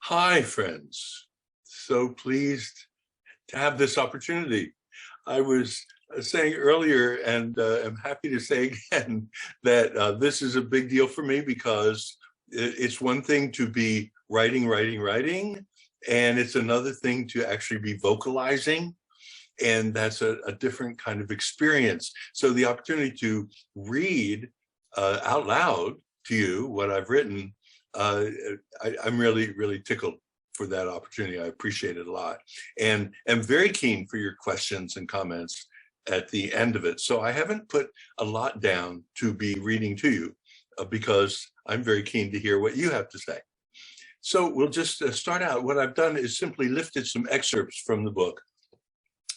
Hi, friends. So pleased to have this opportunity. I was saying earlier, and I'm happy to say again, that this is a big deal for me because it's one thing to be writing, and it's another thing to actually be vocalizing. And that's a different kind of experience. So the opportunity to read out loud to you what I've written, I'm really tickled for that opportunity. I appreciate it a lot, and am very keen for your questions and comments at the end of it. So I haven't put a lot down to be reading to you because I'm very keen to hear what you have to say. So we'll just start out. What I've done is simply lifted some excerpts from the book.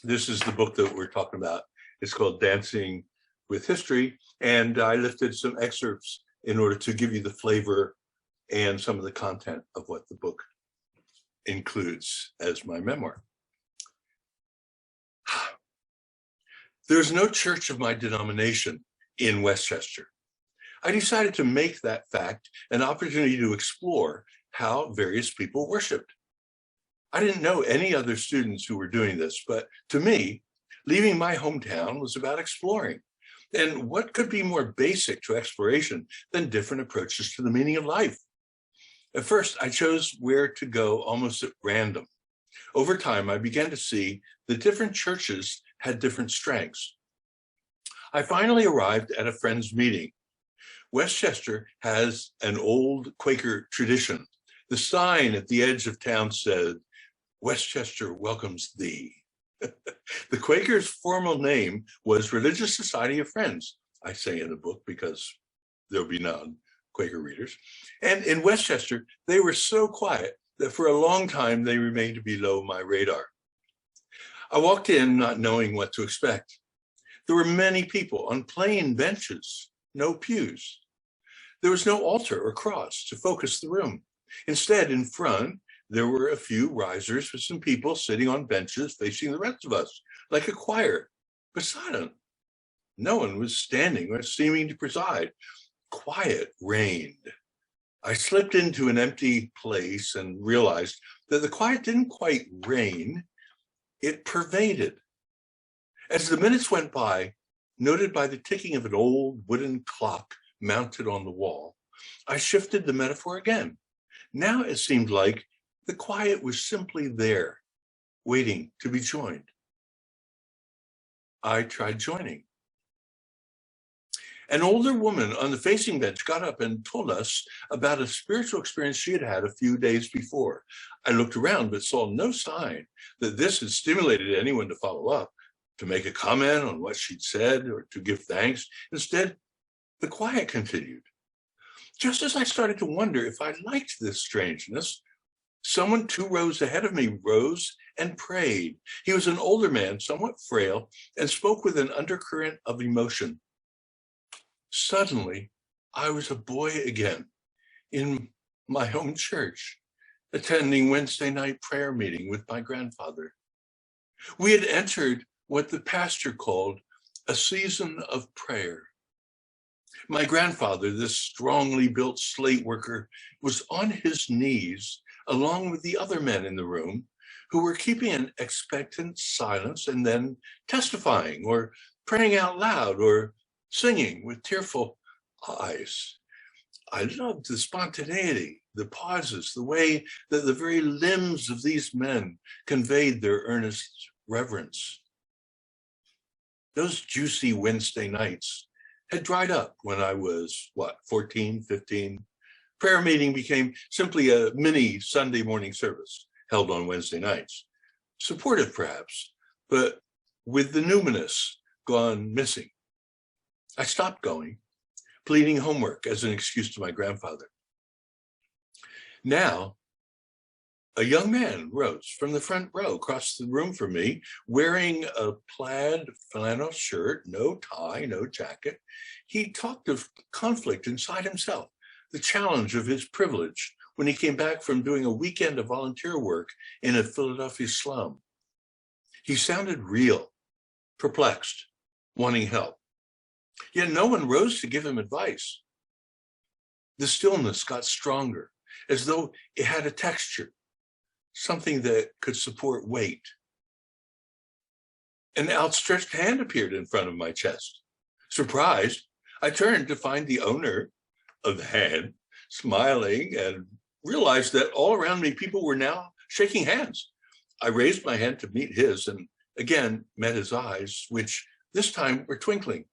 This is the book that we're talking about. It's called Dancing with History, and I lifted some excerpts in order to give you the flavor and some of the content of what the book includes as my memoir. There's no church of my denomination in Westchester. I decided to make that fact an opportunity to explore how various people worshiped. I didn't know any other students who were doing this, but to me, leaving my hometown was about exploring. And what could be more basic to exploration than different approaches to the meaning of life? At first, I chose where to go almost at random. Over time, I began to see that different churches had different strengths. I finally arrived at a friend's meeting. Westchester has an old Quaker tradition. The sign at the edge of town said, "Westchester welcomes thee." The Quakers' formal name was Religious Society of Friends. I say in the book because there'll be non-Quaker readers. And in Westchester, they were so quiet that for a long time they remained below my radar. I walked in not knowing what to expect. There were many people on plain benches, no pews. There was no altar or cross to focus the room. Instead, in front, there were a few risers with some people sitting on benches facing the rest of us, like a choir, but silent. No one was standing or seeming to preside. Quiet reigned. I slipped into an empty place and realized that the quiet didn't quite reign, it pervaded. As the minutes went by, noted by the ticking of an old wooden clock mounted on the wall, I shifted the metaphor again. Now it seemed like the quiet was simply there, waiting to be joined. I tried joining. An older woman on the facing bench got up and told us about a spiritual experience she had had a few days before. I looked around but saw no sign that this had stimulated anyone to follow up, to make a comment on what she'd said, or to give thanks. Instead, the quiet continued. Just as I started to wonder if I liked this strangeness, someone 2 rows ahead of me rose and prayed. He was an older man, somewhat frail, and spoke with an undercurrent of emotion. Suddenly, I was a boy again in my home church, attending Wednesday night prayer meeting with my grandfather. We had entered what the pastor called a season of prayer. My grandfather, this strongly built slate worker, was on his knees along with the other men in the room who were keeping an expectant silence and then testifying or praying out loud or singing with tearful eyes. I loved the spontaneity, the pauses, the way that the very limbs of these men conveyed their earnest reverence. Those juicy Wednesday nights had dried up when I was, 14, 15. Prayer meeting became simply a mini Sunday morning service held on Wednesday nights. Supportive perhaps, but with the numinous gone missing. I stopped going, pleading homework as an excuse to my grandfather. Now, a young man rose from the front row across the room from me, wearing a plaid flannel shirt, no tie, no jacket. He talked of conflict inside himself, the challenge of his privilege when he came back from doing a weekend of volunteer work in a Philadelphia slum. He sounded real, perplexed, wanting help. Yet no one rose to give him advice. The stillness got stronger, as though it had a texture, something that could support weight. An outstretched hand appeared in front of my chest. Surprised, I turned to find the owner of the hand smiling and realized that all around me people were now shaking hands. I raised my hand to meet his and again met his eyes, which this time were twinkling.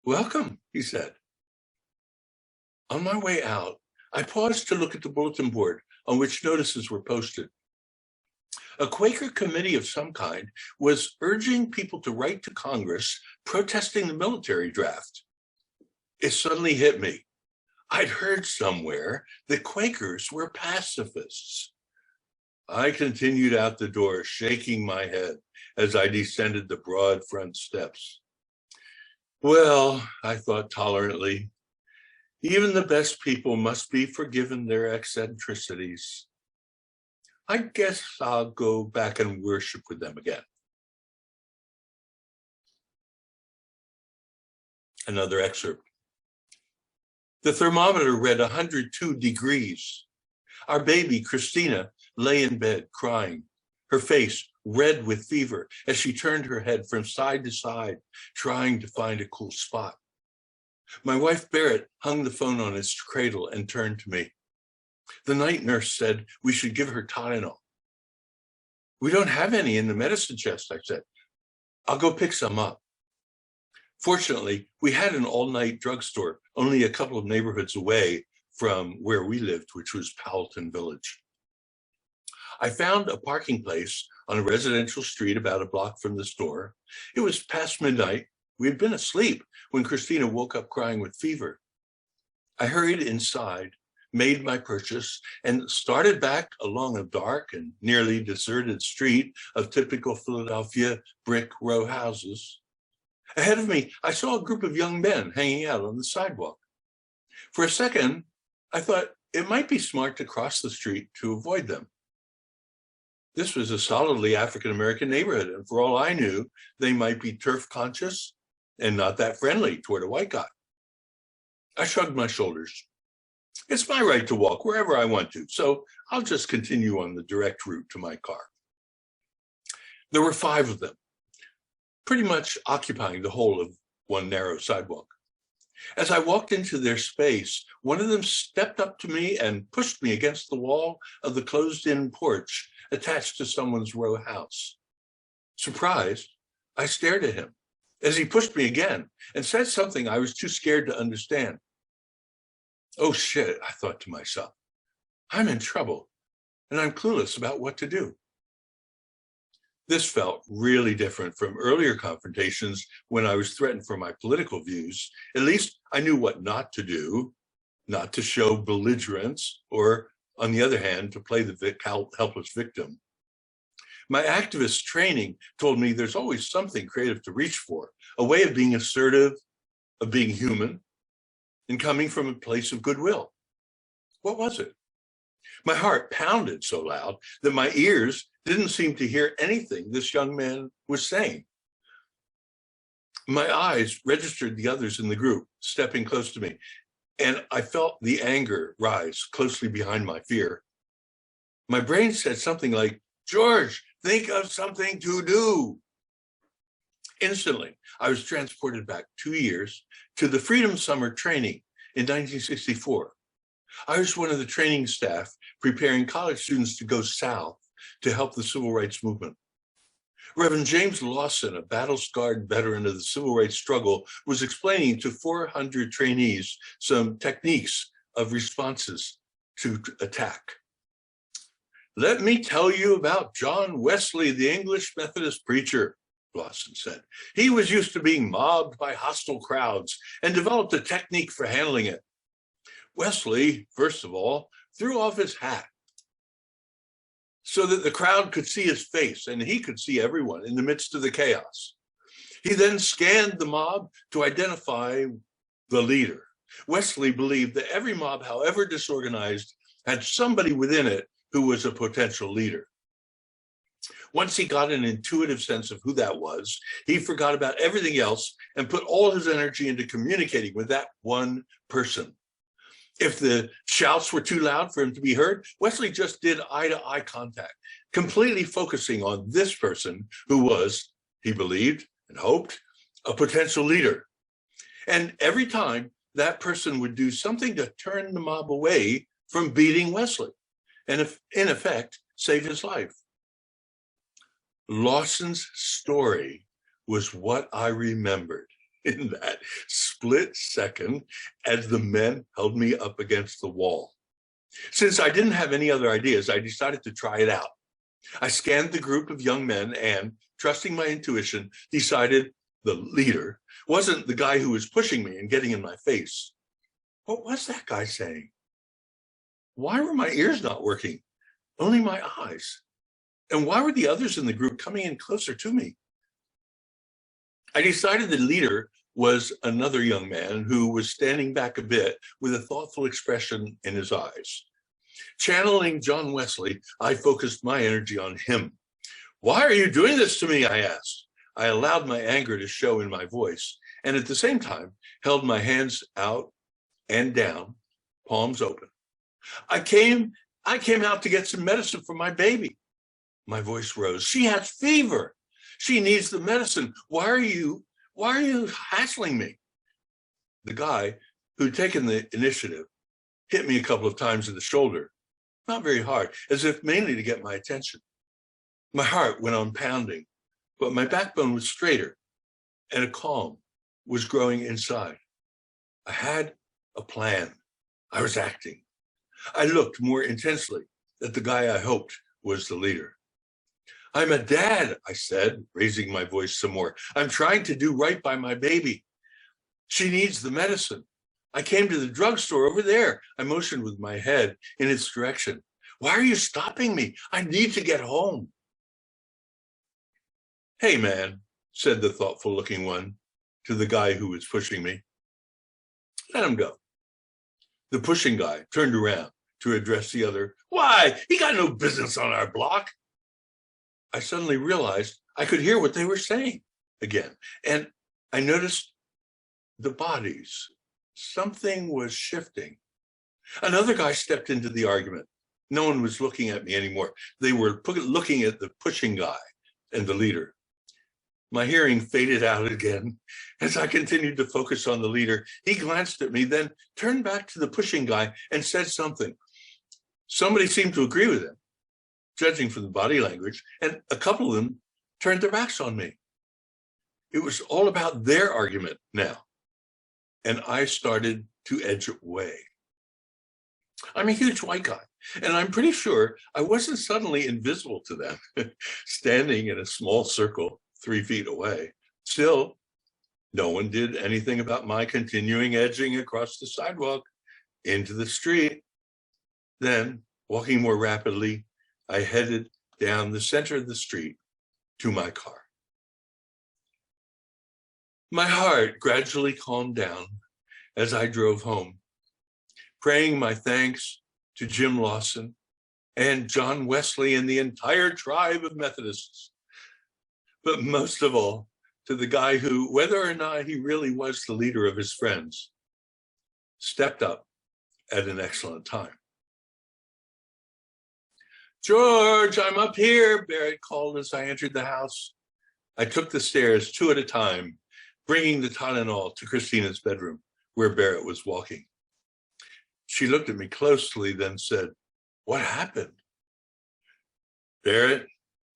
"Welcome," he said. On my way out, I paused to look at the bulletin board on which notices were posted. A Quaker committee of some kind was urging people to write to Congress protesting the military draft. It suddenly hit me. I'd heard somewhere that Quakers were pacifists. I continued out the door, shaking my head as I descended the broad front steps. Well, I thought tolerantly, even the best people must be forgiven their eccentricities. I guess I'll go back and worship with them again. Another excerpt. The thermometer read 102 degrees. Our baby, Christina, lay in bed crying, her face red with fever as she turned her head from side to side, trying to find a cool spot. My wife, Barrett, hung the phone on its cradle and turned to me. The night nurse said we should give her Tylenol. "We don't have any in the medicine chest," I said. "I'll go pick some up." Fortunately, we had an all-night drugstore only a couple of neighborhoods away from where we lived, which was Powelton Village. I found a parking place on a residential street about a block from the store. It was past midnight. We had been asleep when Christina woke up crying with fever. I hurried inside, made my purchase, and started back along a dark and nearly deserted street of typical Philadelphia brick row houses. Ahead of me, I saw a group of young men hanging out on the sidewalk. For a second, I thought it might be smart to cross the street to avoid them. This was a solidly African-American neighborhood, and for all I knew, they might be turf conscious and not that friendly toward a white guy. I shrugged my shoulders. It's my right to walk wherever I want to, so I'll just continue on the direct route to my car. There were 5 of them, pretty much occupying the whole of one narrow sidewalk. As I walked into their space, one of them stepped up to me and pushed me against the wall of the closed-in porch attached to someone's row house. Surprised, I stared at him as he pushed me again and said something I was too scared to understand. Oh shit, I thought to myself. I'm in trouble and I'm clueless about what to do. This felt really different from earlier confrontations when I was threatened for my political views. At least I knew what not to do, not to show belligerence, or on the other hand, to play the helpless victim. My activist training told me there's always something creative to reach for, a way of being assertive, of being human, and coming from a place of goodwill. What was it? My heart pounded so loud that my ears didn't seem to hear anything this young man was saying. My eyes registered the others in the group stepping close to me, and I felt the anger rise closely behind my fear. My brain said something like, "George, think of something to do." Instantly, I was transported back 2 years to the Freedom Summer training in 1964. I was one of the training staff preparing college students to go south to help the civil rights movement. Reverend James Lawson, a battle-scarred veteran of the civil rights struggle, was explaining to 400 trainees some techniques of responses to attack. "Let me tell you about John Wesley, the English Methodist preacher," Lawson said. "He was used to being mobbed by hostile crowds and developed a technique for handling it. Wesley, first of all, threw off his hat so that the crowd could see his face and he could see everyone in the midst of the chaos. He then scanned the mob to identify the leader. Wesley believed that every mob, however disorganized, had somebody within it who was a potential leader. Once he got an intuitive sense of who that was, he forgot about everything else and put all his energy into communicating with that one person. If the shouts were too loud for him to be heard, Wesley just did eye-to-eye contact, completely focusing on this person who was, he believed and hoped, a potential leader. And every time, that person would do something to turn the mob away from beating Wesley, and if, in effect, save his life. Lawson's story was what I remembered in that split second as the men held me up against the wall. Since I didn't have any other ideas, I decided to try it out. I scanned the group of young men and, trusting my intuition, decided the leader wasn't the guy who was pushing me and getting in my face. What was that guy saying? Why were my ears not working? Only my eyes. And why were the others in the group coming in closer to me? I decided the leader was another young man who was standing back a bit with a thoughtful expression in his eyes. Channeling John Wesley, I focused my energy on him. Why are you doing this to me? I asked. I allowed my anger to show in my voice, and at the same time, held my hands out and down, palms open. I came out to get some medicine for my baby. My voice rose. She has fever. She needs the medicine. Why are you hassling me? The guy who'd taken the initiative hit me a couple of times in the shoulder, not very hard, as if mainly to get my attention. My heart went on pounding, but my backbone was straighter, and a calm was growing inside. I had a plan. I was acting. I looked more intensely at the guy I hoped was the leader. I'm a dad, I said, raising my voice some more. I'm trying to do right by my baby. She needs the medicine. I came to the drugstore over there. I motioned with my head in its direction. Why are you stopping me? I need to get home. Hey, man, said the thoughtful looking one to the guy who was pushing me. Let him go. The pushing guy turned around to address the other. Why? He got no business on our block. I suddenly realized I could hear what they were saying again. And I noticed the bodies. Something was shifting. Another guy stepped into the argument. No one was looking at me anymore. They were looking at the pushing guy and the leader. My hearing faded out again as I continued to focus on the leader. He glanced at me, then turned back to the pushing guy and said something. Somebody seemed to agree with him, judging from the body language, and a couple of them turned their backs on me. It was all about their argument now, and I started to edge away. I'm a huge white guy, and I'm pretty sure I wasn't suddenly invisible to them, standing in a small circle 3 feet away. Still, no one did anything about my continuing edging across the sidewalk into the street. Then, walking more rapidly, I headed down the center of the street to my car. My heart gradually calmed down as I drove home, praying my thanks to Jim Lawson and John Wesley and the entire tribe of Methodists, but most of all, to the guy who, whether or not he really was the leader of his friends, stepped up at an excellent time. George, I'm up here, Barrett called as I entered the house. I took the stairs 2 at a time, bringing the Tylenol to Christina's bedroom, where Barrett was walking. She looked at me closely, then said, "What happened?" Barrett,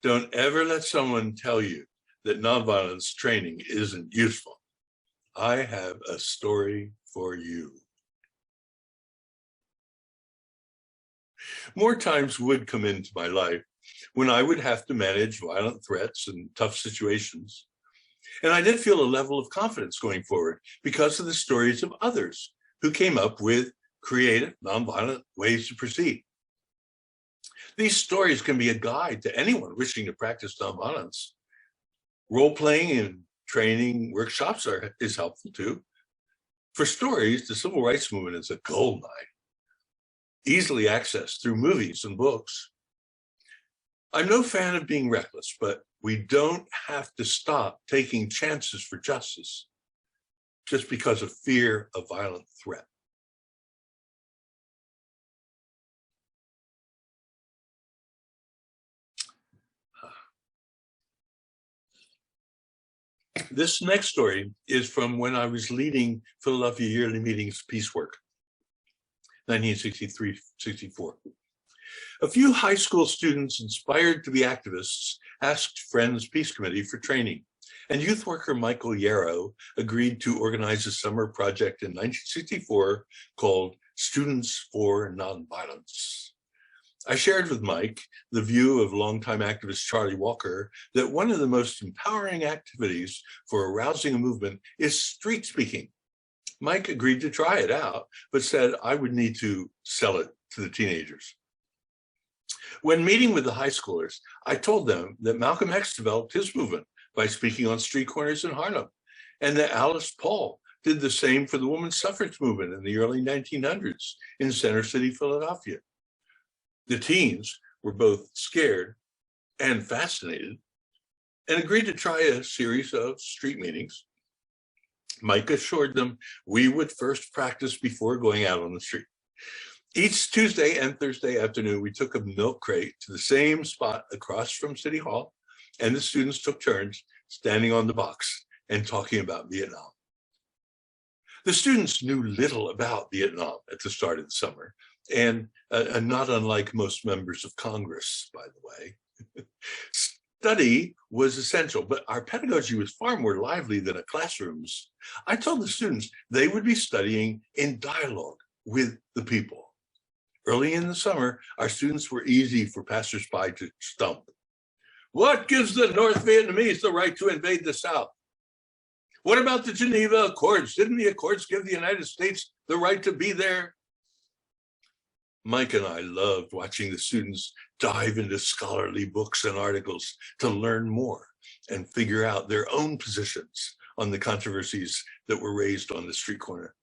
don't ever let someone tell you that nonviolence training isn't useful. I have a story for you. More times would come into my life when I would have to manage violent threats and tough situations. And I did feel a level of confidence going forward because of the stories of others who came up with creative, nonviolent ways to proceed. These stories can be a guide to anyone wishing to practice nonviolence. Role-playing and training workshops is helpful too. For stories, the civil rights movement is a gold mine, easily accessed through movies and books. I'm no fan of being reckless, but we don't have to stop taking chances for justice just because of fear of violent threat. This next story is from when I was leading Philadelphia Yearly Meetings Peace Work, 1963-64. A few high school students inspired to be activists asked Friends Peace Committee for training, and youth worker Michael Yarrow agreed to organize a summer project in 1964 called Students for Nonviolence. I shared with Mike the view of longtime activist Charlie Walker that one of the most empowering activities for arousing a movement is street speaking. Mike agreed to try it out, but said I would need to sell it to the teenagers. When meeting with the high schoolers, I told them that Malcolm X developed his movement by speaking on street corners in Harlem, and that Alice Paul did the same for the women's suffrage movement in the early 1900s in Center City, Philadelphia. The teens were both scared and fascinated and agreed to try a series of street meetings. Mike assured them we would first practice before going out on the street. Each Tuesday and Thursday afternoon, we took a milk crate to the same spot across from City Hall, and the students took turns standing on the box and talking about Vietnam. The students knew little about Vietnam at the start of the summer, and not unlike most members of Congress, by the way. Study was essential, but our pedagogy was far more lively than a classroom's. I told the students they would be studying in dialogue with the people. Early in the summer, our students were easy for passersby to stump. What gives the North Vietnamese the right to invade the South? What about the Geneva Accords? Didn't the Accords give the United States the right to be there? Mike and I loved watching the students dive into scholarly books and articles to learn more and figure out their own positions on the controversies that were raised on the street corner.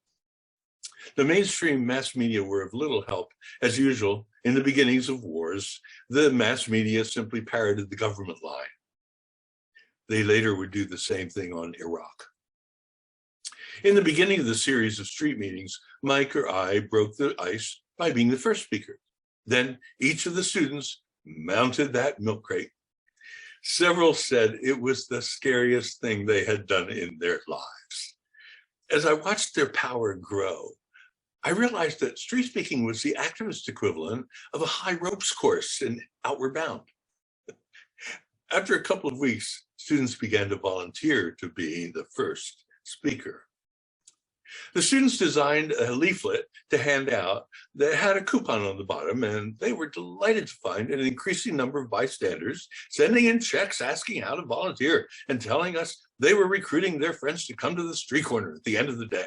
The mainstream mass media were of little help. As usual, in the beginnings of wars, the mass media simply parroted the government line. They later would do the same thing on Iraq. In the beginning of the series of street meetings, Mike or I broke the ice by being the first speaker. Then each of the students mounted that milk crate. Several said it was the scariest thing they had done in their lives. As I watched their power grow, I realized that street speaking was the activist equivalent of a high ropes course in Outward Bound. After a couple of weeks, students began to volunteer to be the first speaker. The students designed a leaflet to hand out that had a coupon on the bottom, and they were delighted to find an increasing number of bystanders sending in checks asking how to volunteer and telling us they were recruiting their friends to come to the street corner at the end of the day.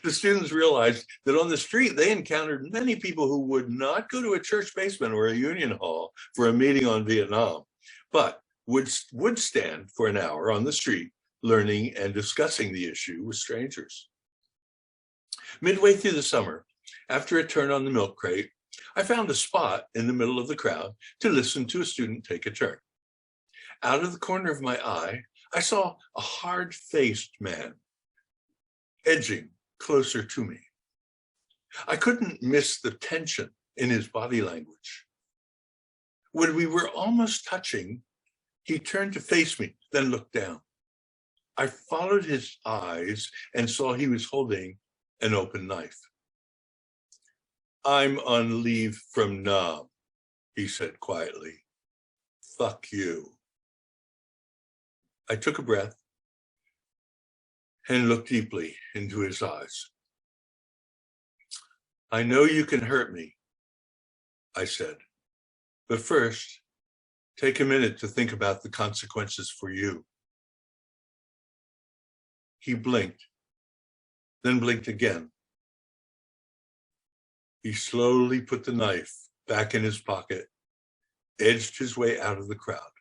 The students realized that on the street, they encountered many people who would not go to a church basement or a union hall for a meeting on Vietnam, but would stand for an hour on the street, learning and discussing the issue with strangers. Midway through the summer, after a turn on the milk crate, I found a spot in the middle of the crowd to listen to a student take a turn. Out of the corner of my eye, I saw a hard-faced man edging closer to me. I couldn't miss the tension in his body language. When we were almost touching, he turned to face me, then looked down. I followed his eyes and saw he was holding an open knife. "I'm on leave from Nam," he said quietly. "Fuck you." I took a breath and looked deeply into his eyes. "I know you can hurt me," I said, "but first, take a minute to think about the consequences for you." He blinked, then blinked again. He slowly put the knife back in his pocket, edged his way out of the crowd,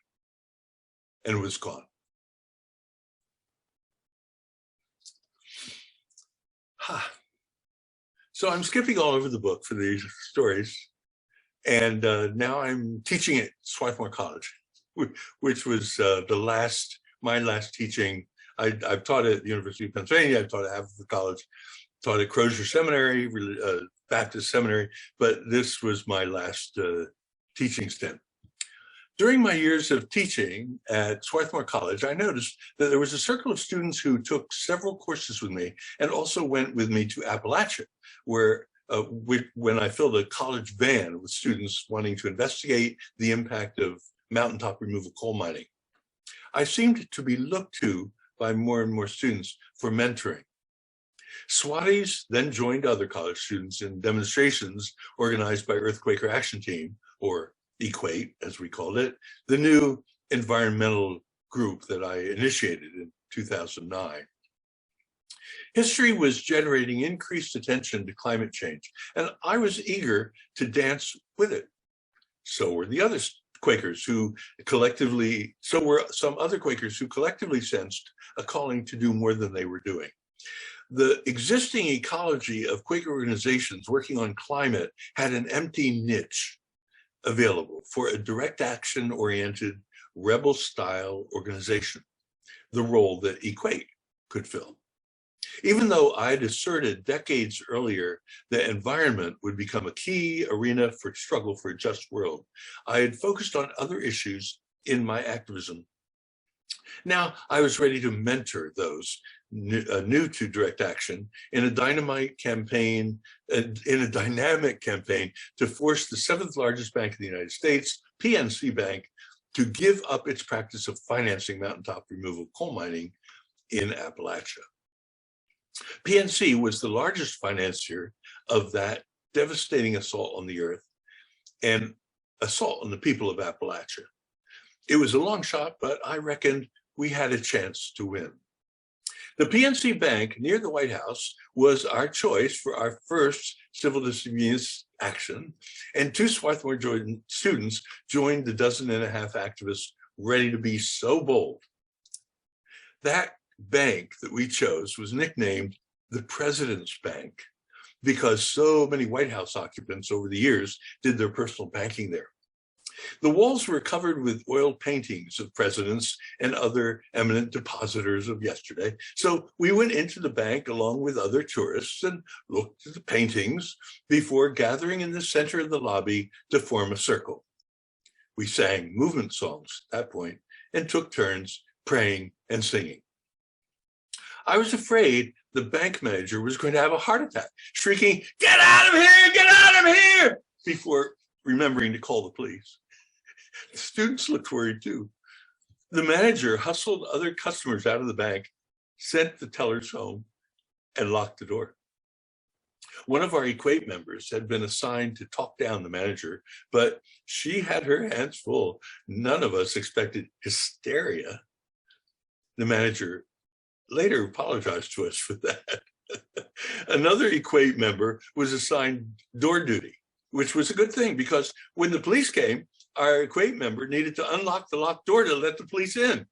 and was gone. So I'm skipping all over the book for these stories, and now I'm teaching at Swarthmore College, which was my last teaching. I've taught at the University of Pennsylvania, I've taught at Haverford College, taught at Crozier Seminary, Baptist Seminary, but this was my last teaching stint. During my years of teaching at Swarthmore College, I noticed that there was a circle of students who took several courses with me and also went with me to Appalachia, where when I filled a college van with students wanting to investigate the impact of mountaintop removal coal mining. I seemed to be looked to by more and more students for mentoring. SWATties then joined other college students in demonstrations organized by Earthquaker Action Team, or EQUATE, as we called it, the new environmental group that I initiated in 2009. History was generating increased attention to climate change, and I was eager to dance with it. So were the other Quakers who collectively, so were some other Quakers who collectively sensed a calling to do more than they were doing. The existing ecology of Quaker organizations working on climate had an empty niche available for a direct action oriented rebel style organization, the role that EQUATE could fill. Even though I'd asserted decades earlier that environment would become a key arena for struggle for a just world, I had focused on other issues in my activism. Now I was ready to mentor those new to direct action in a dynamic campaign to force the seventh largest bank in the United States, PNC Bank, to give up its practice of financing mountaintop removal coal mining in Appalachia. PNC was the largest financier of that devastating assault on the earth and assault on the people of Appalachia. It was a long shot, but I reckoned we had a chance to win. The PNC Bank near the White House was our choice for our first civil disobedience action, and two Swarthmore students joined the 12 activists ready to be so bold. That bank that we chose was nicknamed the President's Bank because so many White House occupants over the years did their personal banking there. The walls were covered with oil paintings of presidents and other eminent depositors of yesterday. So we went into the bank along with other tourists and looked at the paintings before gathering in the center of the lobby to form a circle. We sang movement songs at that point and took turns praying and singing. I was afraid the bank manager was going to have a heart attack, shrieking, "Get out of here, get out of here," before remembering to call the police. The students looked worried too. The manager hustled other customers out of the bank, sent the tellers home, and locked the door. One of our EQUATE members had been assigned to talk down the manager, but she had her hands full. None of us expected hysteria. The manager later apologized to us for that. Another EQUATE member was assigned door duty, which was a good thing because when the police came, our EQUATE member needed to unlock the locked door to let the police in.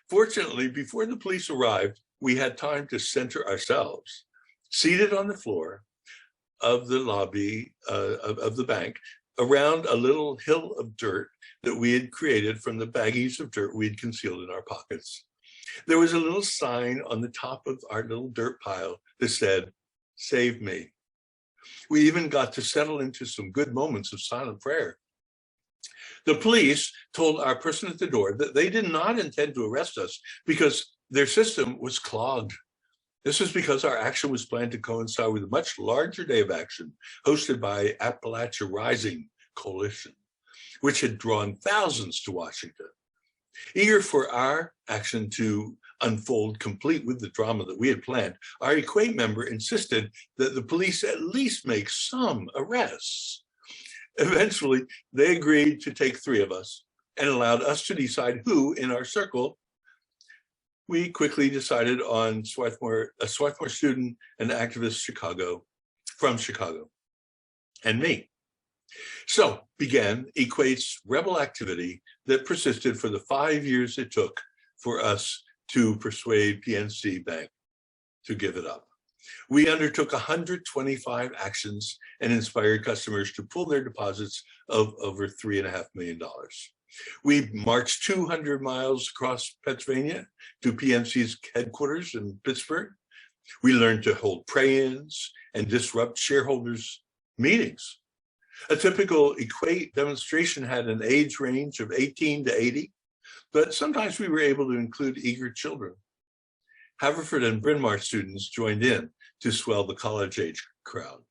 Fortunately, before the police arrived, we had time to center ourselves, seated on the floor of the lobby of the bank, around a little hill of dirt that we had created from the baggies of dirt we had concealed in our pockets. There was a little sign on the top of our little dirt pile that said, "Save me." We even got to settle into some good moments of silent prayer. The police told our person at the door that they did not intend to arrest us because their system was clogged. This was because our action was planned to coincide with a much larger day of action hosted by Appalachia Rising Coalition, which had drawn thousands to Washington. Eager for our action to unfold complete with the drama that we had planned, our EQUATE member insisted that the police at least make some arrests. Eventually, they agreed to take 3 of us and allowed us to decide who in our circle. We quickly decided on a Swarthmore student and activist from Chicago, and me. So began EQUATE's rebel activity that persisted for the 5 years it took for us to persuade PNC Bank to give it up. We undertook 125 actions and inspired customers to pull their deposits of over $3.5 million. We marched 200 miles across Pennsylvania to PNC's headquarters in Pittsburgh. We learned to hold pray-ins and disrupt shareholders' meetings. A typical Equate demonstration had an age range of 18 to 80, but sometimes we were able to include eager children. Haverford and Bryn Mawr students joined in to swell the college-age crowd.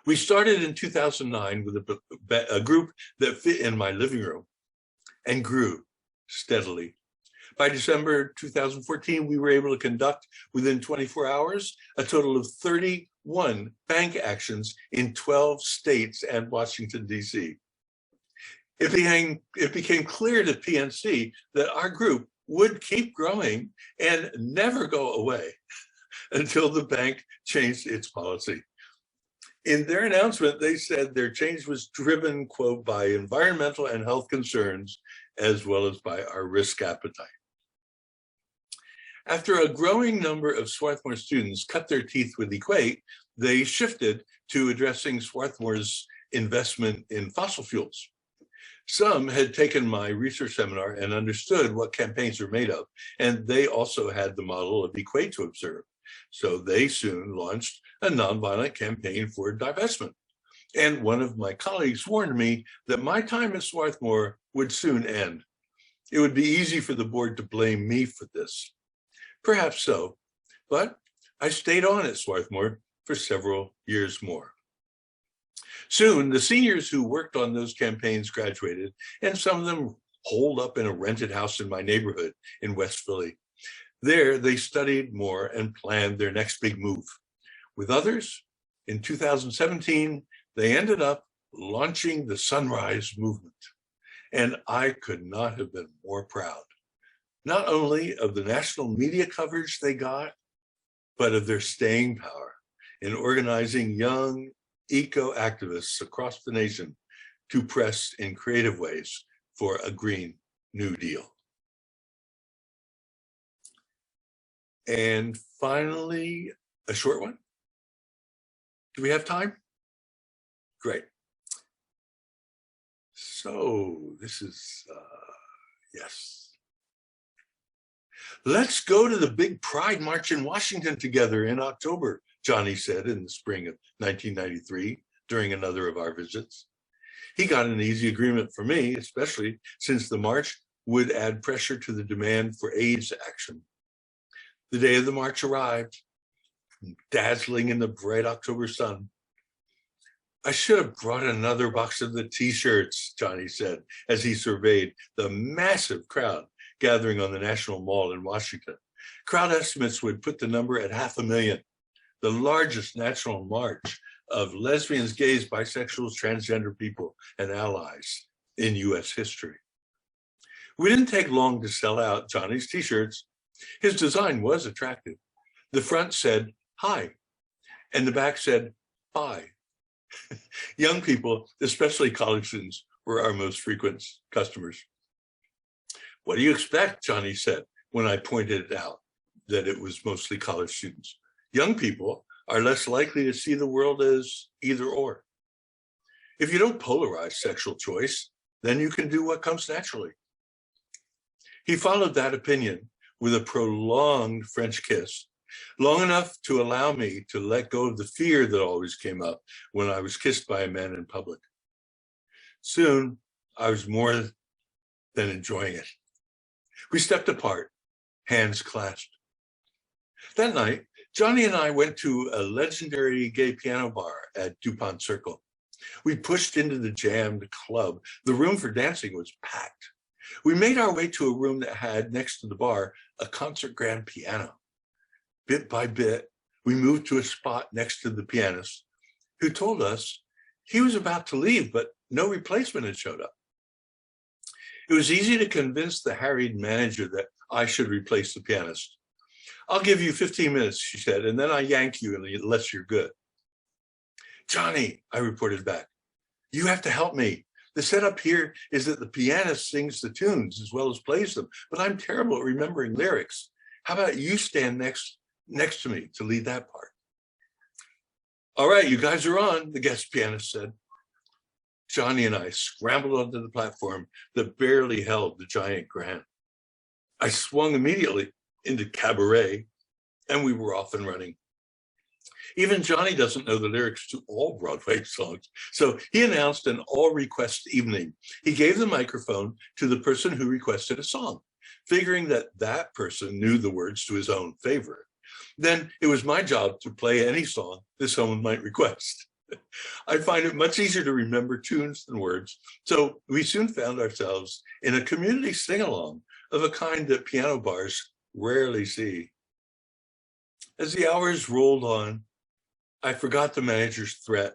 We started in 2009 with a group that fit in my living room and grew steadily. By December 2014, we were able to conduct within 24 hours a total of 31 bank actions in 12 states and Washington, D.C. It became clear to PNC that our group would keep growing and never go away until the bank changed its policy. In their announcement, they said their change was driven, quote, by environmental and health concerns, as well as by our risk appetite. After a growing number of Swarthmore students cut their teeth with Equate, they shifted to addressing Swarthmore's investment in fossil fuels. Some had taken my research seminar and understood what campaigns are made of, and they also had the model of Equate to observe. So they soon launched a nonviolent campaign for divestment. And one of my colleagues warned me that my time at Swarthmore would soon end. It would be easy for the board to blame me for this. Perhaps so, but I stayed on at Swarthmore for several years more. Soon, the seniors who worked on those campaigns graduated, and some of them holed up in a rented house in my neighborhood in West Philly. There, they studied more and planned their next big move. With others, in 2017, they ended up launching the Sunrise Movement. And I could not have been more proud, not only of the national media coverage they got, but of their staying power in organizing young eco-activists across the nation to press in creative ways for a Green New Deal. And finally, a short one. Do we have time? Great. So this is, yes. Let's go to the big Pride March in Washington together in October, Johnny said in the spring of 1993 during another of our visits. He got an easy agreement from me, especially since the march would add pressure to the demand for AIDS action. The day of the march arrived, dazzling in the bright October sun. I should have brought another box of the t-shirts, Johnny said, as he surveyed the massive crowd gathering on the National Mall in Washington. Crowd estimates would put the number at 500,000, the largest national march of lesbians, gays, bisexuals, transgender people, and allies in US history. We didn't take long to sell out Johnny's t-shirts. His design was attractive. The front said, "Hi," and the back said, "Bye." Young people, especially college students, were our most frequent customers. "What do you expect?" Johnny said when I pointed out that it was mostly college students. "Young people are less likely to see the world as either or. If you don't polarize sexual choice, then you can do what comes naturally." He followed that opinion with a prolonged French kiss, long enough to allow me to let go of the fear that always came up when I was kissed by a man in public. Soon, I was more than enjoying it. We stepped apart, hands clasped. That night, Johnny and I went to a legendary gay piano bar at DuPont Circle. We pushed into the jammed club. The room for dancing was packed. We made our way to a room that had, next to the bar, a concert grand piano. Bit by bit, we moved to a spot next to the pianist, who told us he was about to leave, but no replacement had showed up. It was easy to convince the harried manager that I should replace the pianist. "I'll give you 15 minutes, she said, "and then I yank you unless you're good." "Johnny," I reported back, "you have to help me. The setup here is that the pianist sings the tunes as well as plays them, but I'm terrible at remembering lyrics. How about you stand next to me to lead that part?" "All right, you guys are on," the guest pianist said. Johnny and I scrambled onto the platform that barely held the giant grand. I swung immediately into cabaret, and we were off and running. Even Johnny doesn't know the lyrics to all Broadway songs. So he announced an all request evening. He gave the microphone to the person who requested a song, figuring that that person knew the words to his own favorite. Then it was my job to play any song that someone might request. I find it much easier to remember tunes than words. So we soon found ourselves in a community sing-along of a kind that piano bars rarely see. As the hours rolled on, I forgot the manager's threat,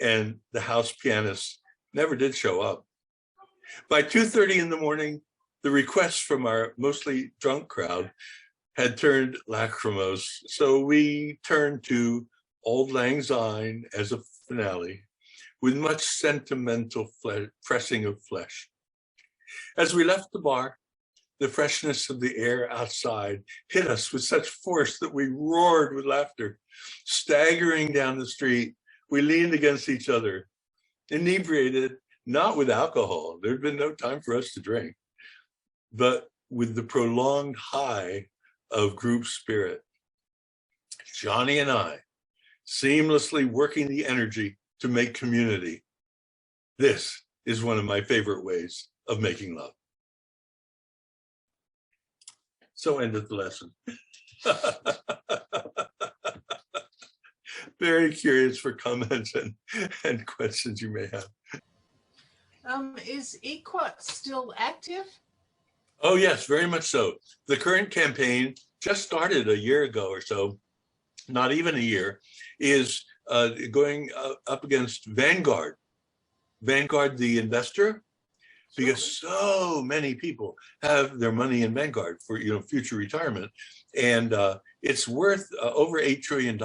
and the house pianist never did show up. By 2:30 in the morning, the requests from our mostly drunk crowd had turned lachrymose, so we turned to Auld Lang Syne as a finale, with much sentimental pressing of flesh. As we left the bar, the freshness of the air outside hit us with such force that we roared with laughter. Staggering down the street, we leaned against each other, inebriated, not with alcohol, there'd been no time for us to drink, but with the prolonged high of group spirit. Johnny and I, seamlessly working the energy to make community. This is one of my favorite ways of making love. So ended the lesson. Very curious for comments and questions you may have. Is EQUAT still active? Oh yes, very much so. The current campaign just started a year ago or so, not even a year, is going up against Vanguard. Vanguard, the investor, because so many people have their money in Vanguard for future retirement, and it's worth over $8 trillion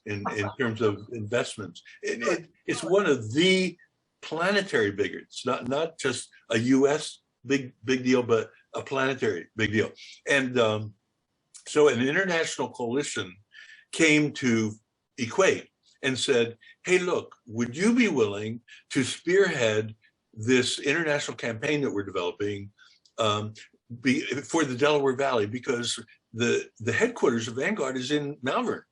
in terms of investments. It's one of the planetary biggest, not just a U.S. big deal, but a planetary big deal. And so an international coalition came to Equate and said, hey, look, would you be willing to spearhead this international campaign that we're developing for the Delaware Valley? Because the headquarters of Vanguard is in Malvern,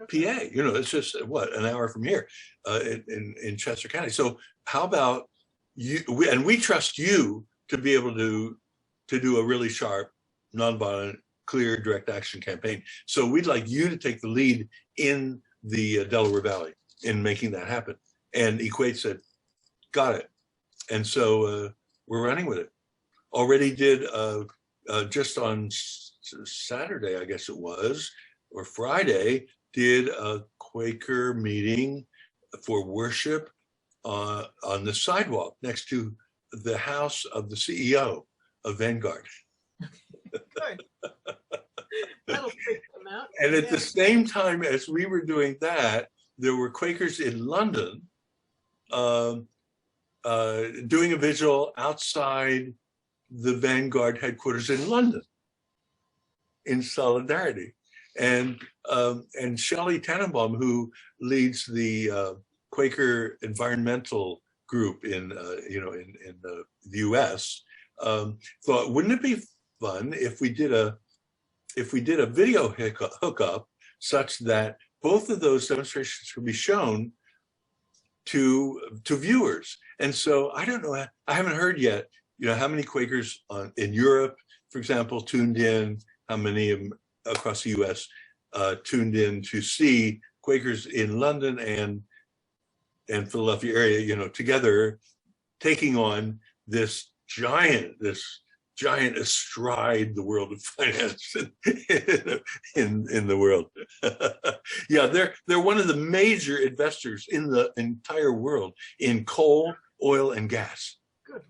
PA. It's just, an hour from here in Chester County. So how about you, and we trust you to be able to do a really sharp, nonviolent, clear, direct action campaign. So we'd like you to take the lead in the Delaware Valley in making that happen. And Equate said, got it. And so we're running with it. Already did, just on Saturday, I guess it was, or Friday, did a Quaker meeting for worship on the sidewalk next to the house of the CEO of Vanguard. Good. That'll freak them out. And at the same time as we were doing that, there were Quakers in London doing a vigil outside the Vanguard headquarters in London in solidarity. And Shelley Tannenbaum, who leads the Quaker environmental group in the U.S., thought, wouldn't it be fun if we did a video hookup such that both of those demonstrations could be shown to viewers? And so I don't know, I haven't heard yet, how many Quakers in Europe, for example, tuned in, how many of them across the US tuned in to see Quakers in London and Philadelphia area, together taking on this giant astride the world of finance in the world. Yeah, they're one of the major investors in the entire world in coal, oil, and gas,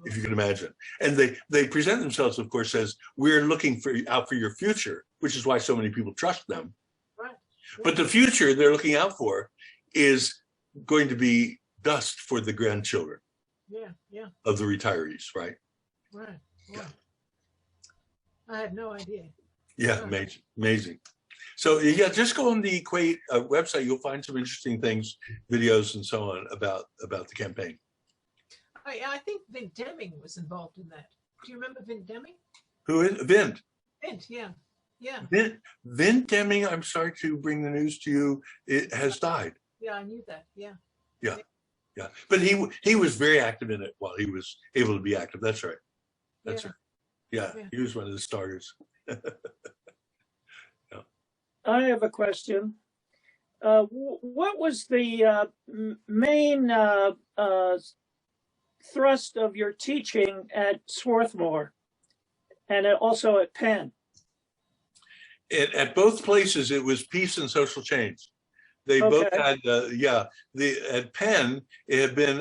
if you can imagine. And they present themselves, of course, as we're looking out for your future, which is why so many people trust them. Right. But the future they're looking out for is going to be dust for the grandchildren of the retirees, right? Right. Yeah. I had no idea. Yeah, amazing. So yeah, just go on the Equate website. You'll find some interesting things, videos and so on about the campaign. I think Vint Deming was involved in that. Do you remember Vint Deming? Who is Vint? Vint, yeah. Yeah. Vin Deming, I'm sorry to bring the news to you, it has died. Yeah, I knew that. Yeah. Yeah, yeah. But he was very active in it while he was able to be active. That's right. That's right. Yeah, Yeah. he was one of the starters. Yeah. I have a question. What was the main thrust of your teaching at Swarthmore and also at Penn? At both places, it was peace and social change. They both had, at Penn, it had been,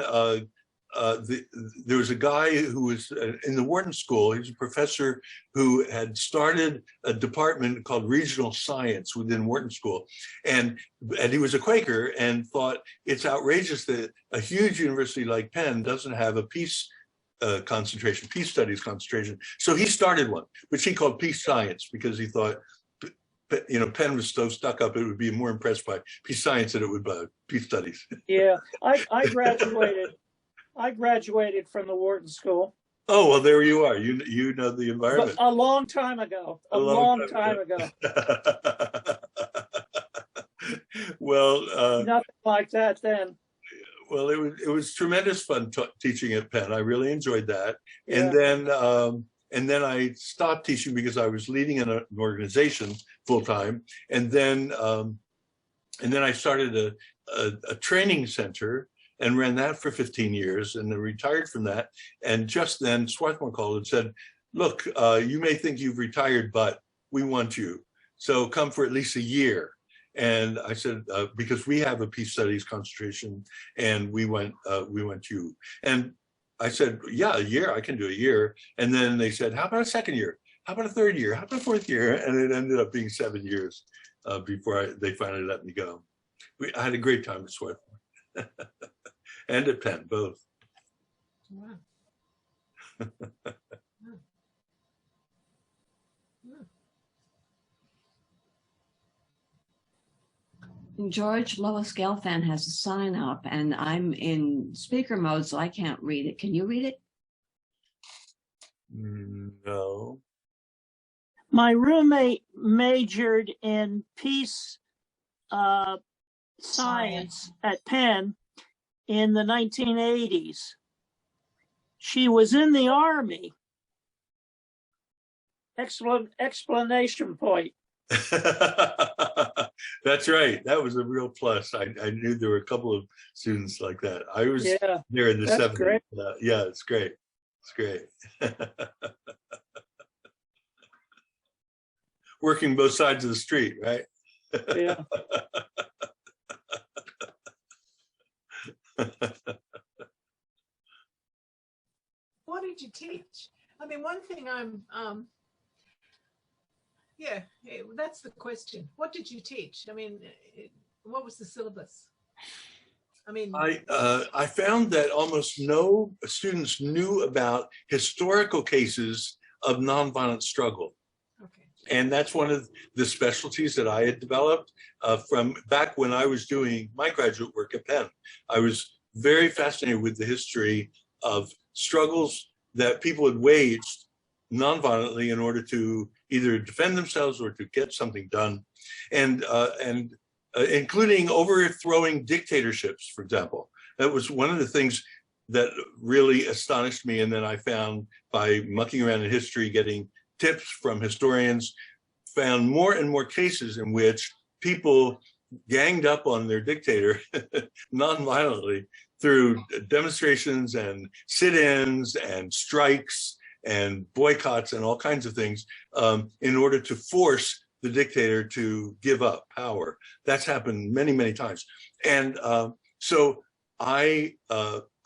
there was a guy who was in the Wharton School. He was a professor who had started a department called Regional Science within Wharton School. And he was a Quaker and thought it's outrageous that a huge university like Penn doesn't have a peace concentration, peace studies concentration. So he started one, which he called Peace Science, because he thought, Penn was so stuck up, it would be more impressed by peace science than it would by peace studies. Yeah, I graduated. I graduated from the Wharton School. Oh, well, there you are. You know the environment. But a long time ago. A long time ago. Well, nothing like that then. Well, it was tremendous fun teaching at Penn. I really enjoyed that. Yeah. And then I stopped teaching because I was leading an organization full time. And then I started a training center and ran that for 15 years, and then retired from that. And just then Swarthmore called and said, look, you may think you've retired, but we want you. So come for at least a year. And I said, because we have a peace studies concentration, and we went you. And I said, yeah, a year, I can do a year. And then they said, how about a second year? How about a third year? How about a fourth year? And it ended up being 7 years before they finally let me go. I had a great time at Swarthmore. And at Penn, both. Wow. George Lois Gelfand has a sign up, and I'm in speaker mode, so I can't read it. Can you read it? No. My roommate majored in peace science at Penn in the 1980s. She was in the Army. Explanation point. That's right. That was a real plus. I knew there were a couple of students like that. I was there in the 70s. Great. Yeah, it's great. It's great. Working both sides of the street, right? Yeah. What did you teach? I mean, one thing that's the question. What did you teach? I mean, what was the syllabus? I mean, I found that almost no students knew about historical cases of nonviolent struggle. okay. And that's one of the specialties that I had developed from back when I was doing my graduate work at Penn. I was very fascinated with the history of struggles that people had waged nonviolently in order to either defend themselves or to get something done, and including overthrowing dictatorships, for example. That was one of the things that really astonished me. And then I found, by mucking around in history, getting tips from historians, found more and more cases in which people ganged up on their dictator nonviolently through demonstrations and sit-ins and strikes and boycotts and all kinds of things in order to force the dictator to give up power. That's happened many, many times. And so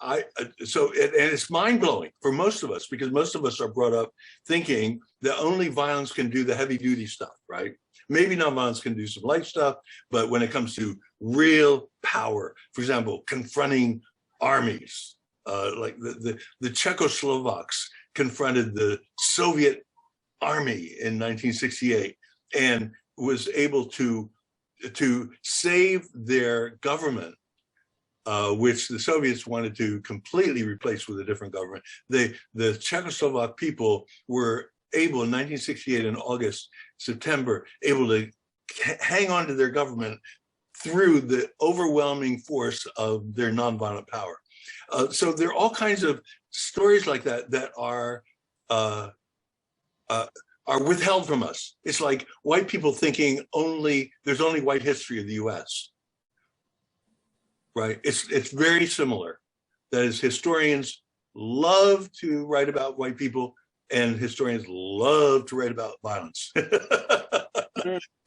it's mind-blowing for most of us, because most of us are brought up thinking that only violence can do the heavy-duty stuff, right? Maybe nonviolence can do some light stuff, but when it comes to real power, for example, confronting armies, like the Czechoslovaks confronted the Soviet army in 1968 and was able to save their government, which the Soviets wanted to completely replace with a different government. The Czechoslovak people were able in 1968 in August, September, able to hang on to their government through the overwhelming force of their nonviolent power. So there are all kinds of stories like that that are withheld from us. It's like white people thinking there's only white history of the US, right? It's very similar. That is, historians love to write about white people and historians love to write about violence.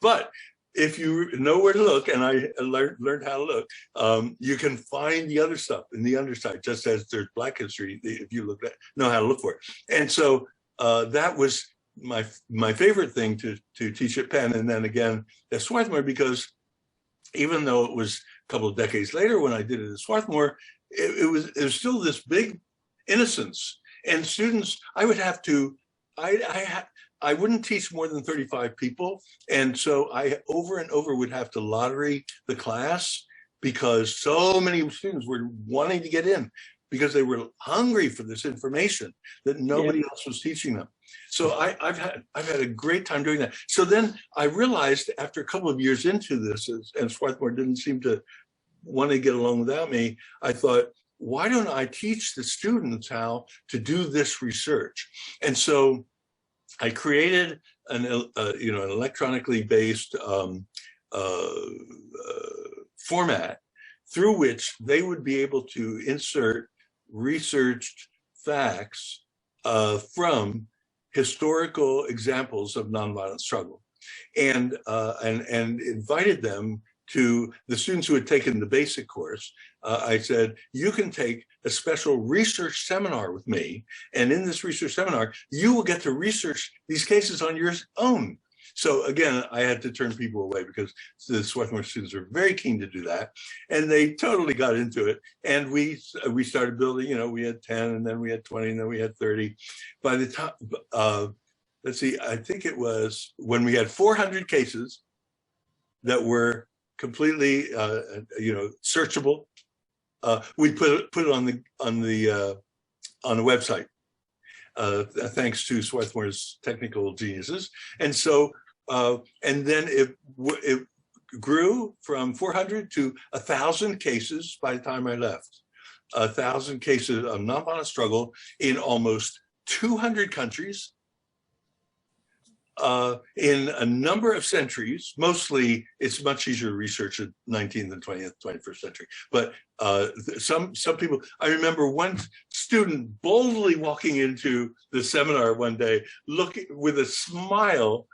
But if you know where to look, and I learned how to look, you can find the other stuff in the underside, just as there's Black history, if you know how to look for it. And so that was my favorite thing to teach at Penn, and then again at Swarthmore, because even though it was a couple of decades later when I did it at Swarthmore, it was still this big innocence. And students, I would have to, I wouldn't teach more than 35 people. And so I over and over would have to lottery the class because so many students were wanting to get in because they were hungry for this information that nobody else was teaching them. So I've had a great time doing that. So then I realized after a couple of years into this, and Swarthmore didn't seem to want to get along without me, I thought, why don't I teach the students how to do this research? And so I created an electronically based format through which they would be able to insert researched facts from historical examples of nonviolent struggle, and invited them to the students who had taken the basic course. I said, you can take a special research seminar with me, and in this research seminar, you will get to research these cases on your own. So again, I had to turn people away because the Swarthmore students are very keen to do that, and they totally got into it. And we started building. We had 10, and then we had 20, and then we had 30. By the time, let's see, I think it was when we had 400 cases that were completely, searchable. We put it on the website, thanks to Swarthmore's technical geniuses, and so and then it grew from 400 to 1,000 cases by the time I left. 1,000 cases of nonviolent struggle in almost 200 countries. In a number of centuries. Mostly it's much easier to research the 19th and 20th, 21st century. But some people, I remember one student boldly walking into the seminar one day, looking with a smile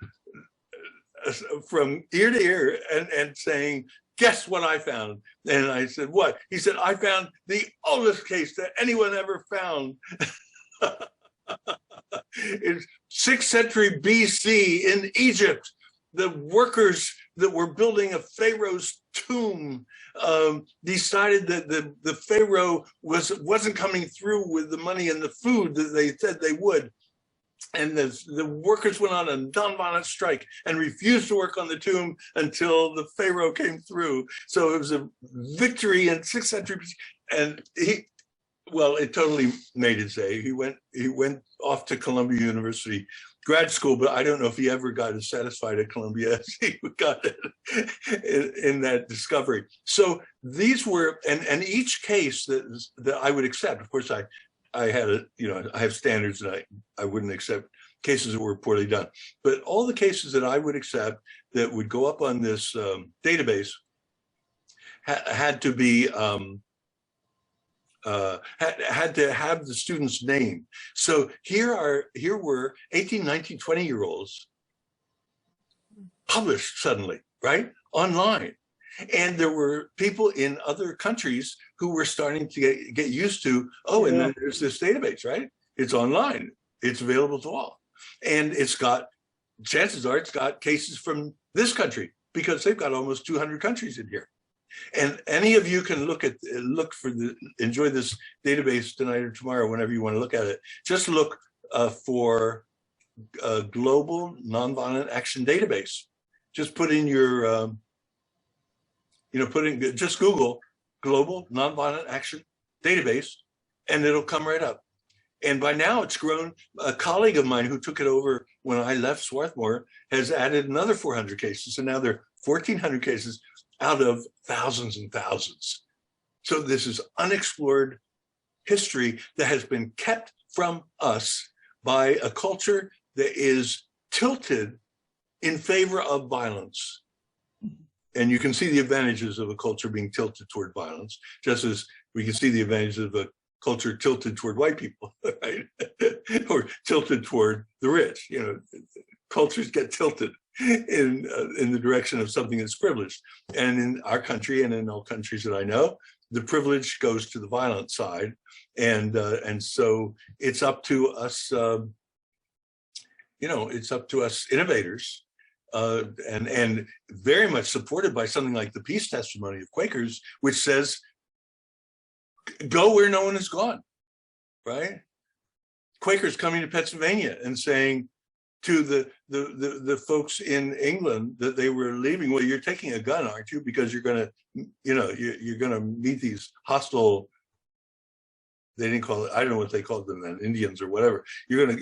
from ear to ear and saying, guess what I found? And I said, what? He said, I found the oldest case that anyone ever found. It's 6th century BC in Egypt. The workers that were building a pharaoh's tomb decided that the pharaoh wasn't coming through with the money and the food that they said they would. And the workers went on a nonviolent strike and refused to work on the tomb until the pharaoh came through. So it was a victory in 6th century. And it totally made his day. He went off to Columbia University grad school, but I don't know if he ever got as satisfied at Columbia as he got in that discovery. So these were, and each case that I would accept, of course, I had I have standards, and I wouldn't accept cases that were poorly done. But all the cases that I would accept that would go up on this database had to be had to have the student's name. So here were 18, 19, 20-year-olds published suddenly, right? Online. And there were people in other countries who were starting to get used to, and then there's this database, right? It's online. It's available to all. And chances are it's got cases from this country because they've got almost 200 countries in here. And any of you can enjoy this database tonight or tomorrow, whenever you want to look at it. Just look for Global Nonviolent Action Database. Just put in your, just Google Global Nonviolent Action Database, and it'll come right up. And by now it's grown. A colleague of mine who took it over when I left Swarthmore has added another 400 cases. And now there are 1,400 cases out of thousands and thousands. So this is unexplored history that has been kept from us by a culture that is tilted in favor of violence. And you can see the advantages of a culture being tilted toward violence, just as we can see the advantages of a culture tilted toward white people, right? Or tilted toward the rich. You know, cultures get tilted in the direction of something that's privileged. And in our country and in all countries that I know, the privilege goes to the violent side. And so it's up to us, it's up to us innovators, and very much supported by something like the peace testimony of Quakers, which says, go where no one has gone, right? Quakers coming to Pennsylvania and saying to the folks in England that they were leaving, well, you're taking a gun, aren't you? Because you're gonna, you're gonna meet these hostile, they didn't call it, I don't know what they called them then, Indians or whatever. You're gonna,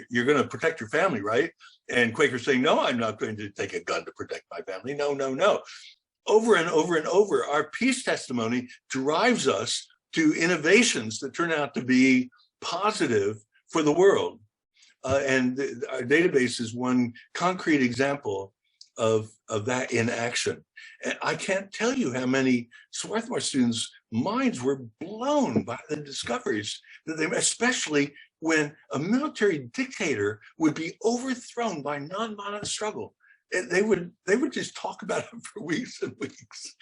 you're gonna protect your family, right? And Quakers saying, no, I'm not going to take a gun to protect my family. No, no, no. Over and over and over, our peace testimony drives us to innovations that turn out to be positive for the world. And our database is one concrete example of that in action. And I can't tell you how many Swarthmore students' minds were blown by the discoveries that they, especially when a military dictator would be overthrown by nonviolent struggle. They would just talk about it for weeks and weeks.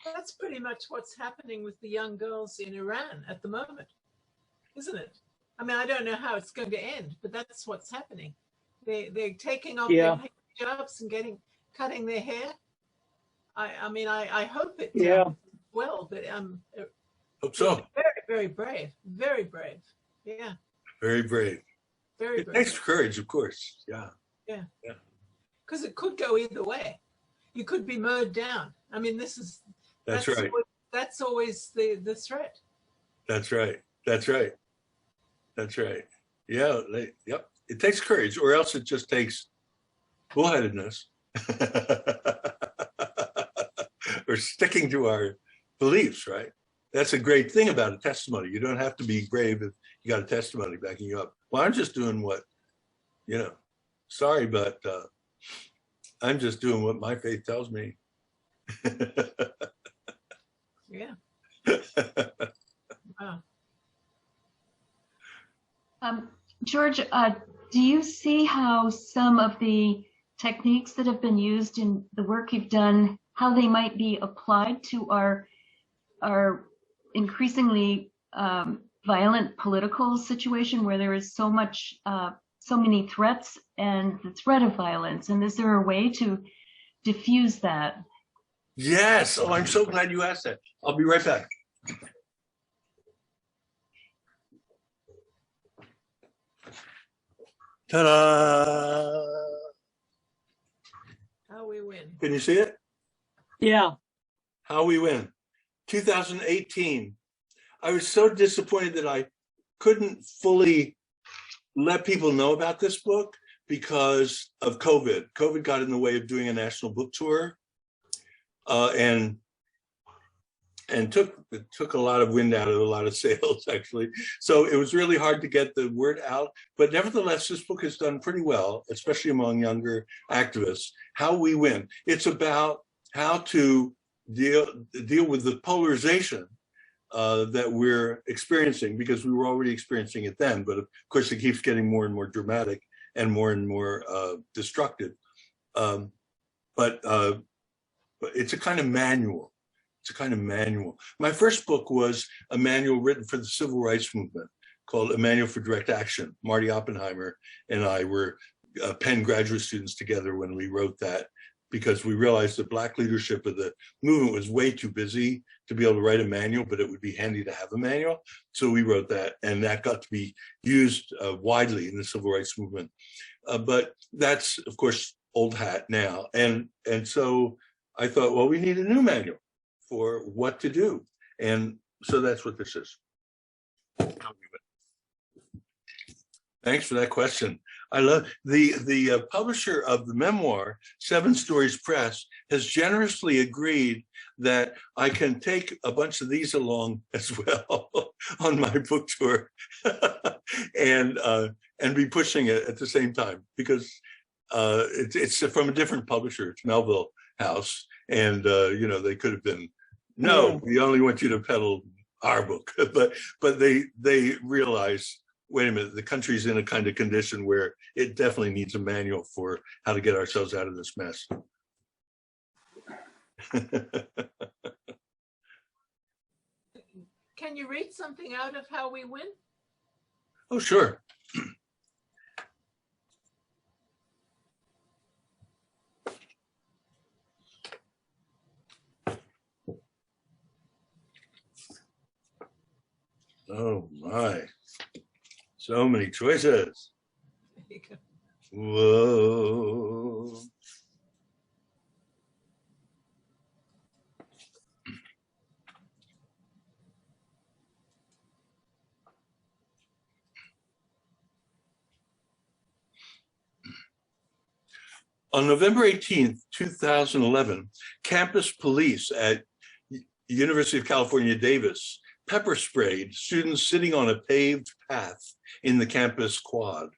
That's pretty much what's happening with the young girls in Iran at the moment, isn't it? I mean, I don't know how it's going to end, but that's what's happening. They're taking off their hijabs and cutting their hair. I mean, I hope it well, but hope so. Very, very brave, very brave. Yeah. Very brave. Very it brave. takes courage, of course. Yeah. Yeah. Yeah. Because it could go either way. You could be mowed down. I mean, that's right. That's always the threat. That's right. That's right. That's right. Yeah. Yep. It takes courage, or else it just takes bullheadedness. Or sticking to our beliefs, right? That's a great thing about a testimony. You don't have to be brave if you got a testimony backing you up. Well, I'm just doing what, sorry, but I'm just doing what my faith tells me. Yeah. Wow. George, do you see how some of the techniques that have been used in the work you've done, how they might be applied to our increasingly violent political situation where there is so many threats and the threat of violence? And is there a way to diffuse that? Yes. Oh, I'm so glad you asked that. I'll be right back. Ta-da! How we win. Can you see it? Yeah. How we win. 2018. I was so disappointed that I couldn't fully let people know about this book because of COVID. COVID got in the way of doing a national book tour, and took a lot of wind out of a lot of sails, actually. So it was really hard to get the word out. But nevertheless, this book has done pretty well, especially among younger activists. How we win. It's about how to deal with the polarization that we're experiencing, because we were already experiencing it then, but of course it keeps getting more and more dramatic and more destructive. But it's a kind of manual. It's a kind of manual. My first book was a manual written for the civil rights movement called A Manual for Direct Action. Marty Oppenheimer and I were Penn graduate students together when we wrote that, because we realized that Black leadership of the movement was way too busy to be able to write a manual, but it would be handy to have a manual. So we wrote that, and that got to be used widely in the civil rights movement. But that's, of course, old hat now. And so I thought, well, we need a new manual for what to do. And so that's what this is. Thanks for that question. I love the publisher of the memoir, Seven Stories Press, has generously agreed that I can take a bunch of these along as well on my book tour, and be pushing it at the same time, because it's from a different publisher. It's Melville House, and they could have been, no, we only want you to peddle our book, but they realize, wait a minute, the country's in a kind of condition where it definitely needs a manual for how to get ourselves out of this mess. Can you read something out of How We Win? Oh, sure. Oh my. So many choices. Whoa. On November 18th, 2011, campus police at University of California, Davis pepper sprayed students sitting on a paved path in the campus quad.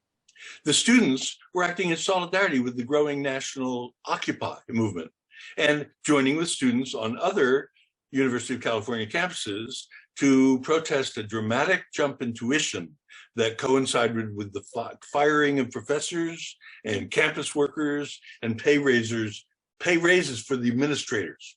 The students were acting in solidarity with the growing national Occupy movement and joining with students on other University of California campuses to protest a dramatic jump in tuition that coincided with the firing of professors and campus workers and pay raises for the administrators.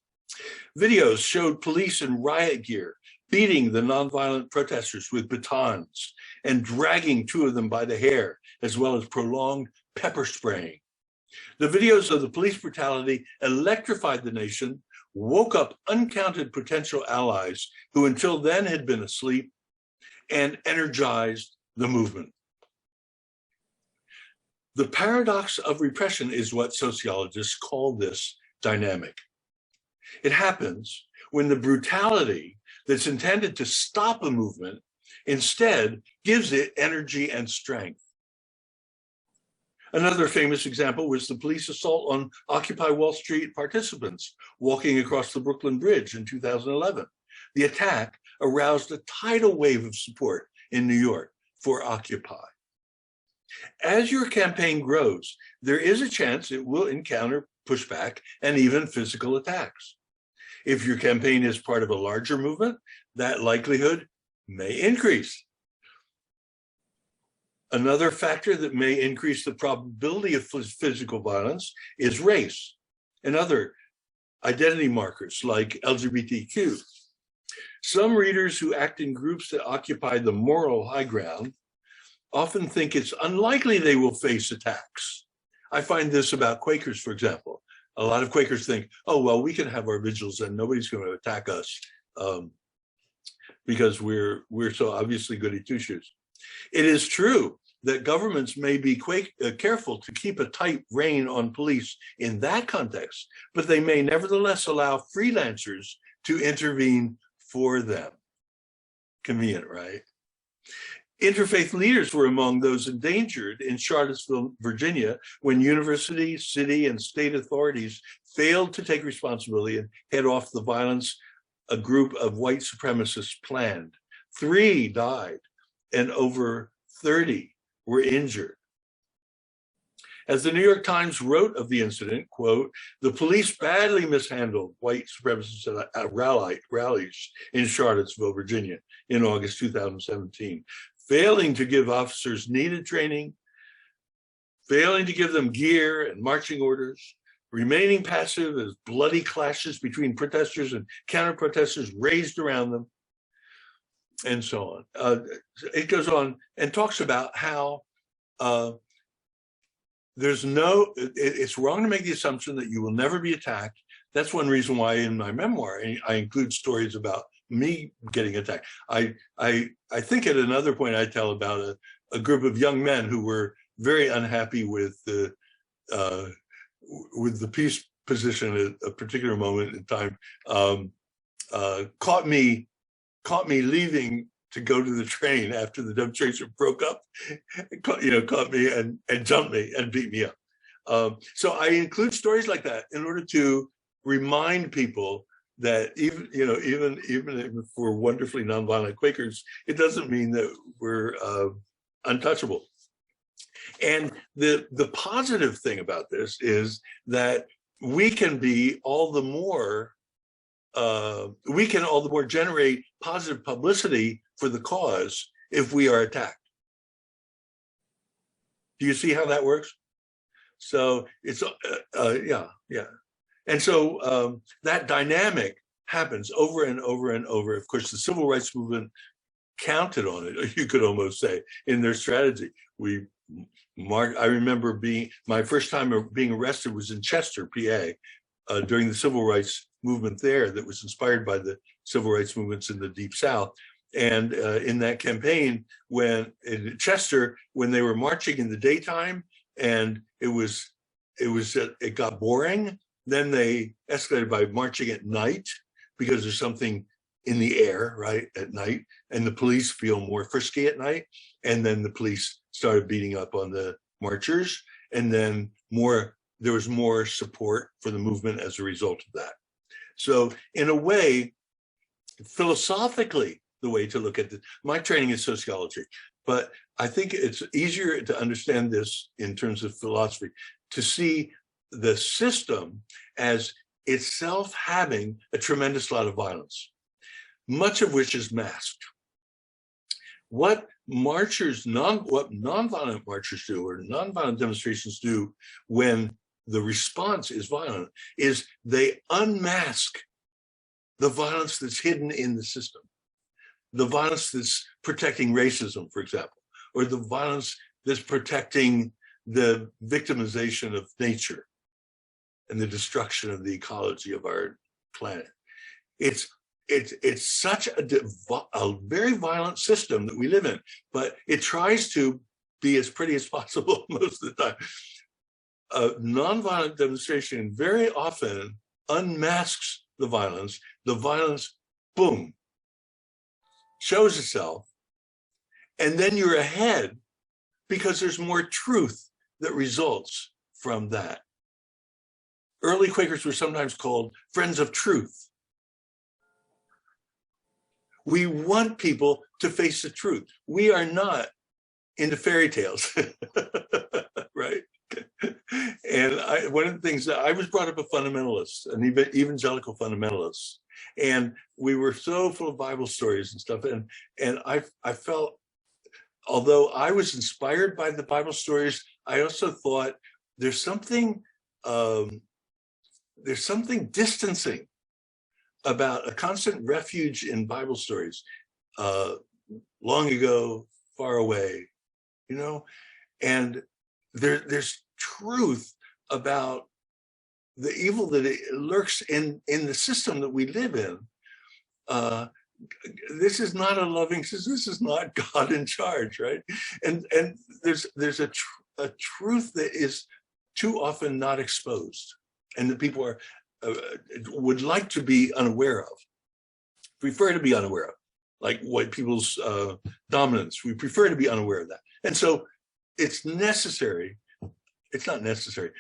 Videos showed police in riot gear beating the nonviolent protesters with batons and dragging two of them by the hair, as well as prolonged pepper spraying. The videos of the police brutality electrified the nation, woke up uncounted potential allies who until then had been asleep, and energized the movement. The paradox of repression is what sociologists call this dynamic. It happens when the brutality that's intended to stop a movement instead gives it energy and strength. Another famous example was the police assault on Occupy Wall Street participants walking across the Brooklyn Bridge in 2011. The attack aroused a tidal wave of support in New York for Occupy. As your campaign grows, there is a chance it will encounter pushback and even physical attacks. If your campaign is part of a larger movement, that likelihood may increase. Another factor that may increase the probability of physical violence is race and other identity markers like LGBTQ. Some readers who act in groups that occupy the moral high ground often think it's unlikely they will face attacks. I find this about Quakers, for example. A lot of Quakers think, oh, well, we can have our vigils and nobody's going to attack us because we're so obviously goody two-shoes. It is true that governments may be careful to keep a tight rein on police in that context, but they may nevertheless allow freelancers to intervene for them. Convenient, right? Interfaith leaders were among those endangered in Charlottesville, Virginia, when university, city, and state authorities failed to take responsibility and head off the violence a group of white supremacists planned. 3 died and over 30 were injured. As the New York Times wrote of the incident, quote, the police badly mishandled white supremacist rallies in Charlottesville, Virginia in August 2017, failing to give officers needed training, failing to give them gear and marching orders, remaining passive as bloody clashes between protesters and counter-protesters raged around them, and so on. It goes on and talks about how it's wrong to make the assumption that you will never be attacked. That's one reason why in my memoir, I include stories about me getting attacked. I think at another point I tell about a group of young men who were very unhappy with the peace position at a particular moment in time, caught me leaving to go to the train after the demonstration broke up, caught me and jumped me and beat me up. So I include stories like that in order to remind people that even if we're wonderfully nonviolent Quakers, it doesn't mean that we're untouchable. And the positive thing about this is that we can be all the more generate positive publicity for the cause if we are attacked. Do you see how that works? So it's yeah. And so that dynamic happens over and over and over. Of course, the civil rights movement counted on it, you could almost say, in their strategy. I remember my first time being arrested was in Chester, PA, during the civil rights movement there that was inspired by the civil rights movements in the Deep South. And in that campaign, in Chester, when they were marching in the daytime and it got boring, then they escalated by marching at night because there's something in the air, right, at night, and the police feel more frisky at night. And then the police started beating up on the marchers, and then there was more support for the movement as a result of that. So in a way, philosophically, the way to look at this, my training is sociology, but I think it's easier to understand this in terms of philosophy, to see the system as itself having a tremendous lot of violence, much of which is masked. What nonviolent marchers do, or nonviolent demonstrations do when the response is violent, is they unmask the violence that's hidden in the system. The violence that's protecting racism, for example, or the violence that's protecting the victimization of nature and the destruction of the ecology of our planet. It's such a very violent system that we live in, but it tries to be as pretty as possible most of the time. A nonviolent demonstration very often unmasks the violence. The violence, boom, shows itself, and then you're ahead because there's more truth that results from that. Early Quakers were sometimes called friends of truth. We want people to face the truth. We are not into fairy tales, right? And one of the things that I was brought up a fundamentalist, an evangelical fundamentalist, and we were so full of Bible stories and stuff. And I felt, although I was inspired by the Bible stories, I also thought there's something distancing about a constant refuge in Bible stories, long ago, far away, and there's truth about the evil that lurks in the system that we live in. This is not a loving system. This is not God in charge, right? And there's a truth that is too often not exposed, and that people would like to be unaware of, prefer to be unaware of, like white people's dominance. We prefer to be unaware of that. And so it's necessary. It's not necessary.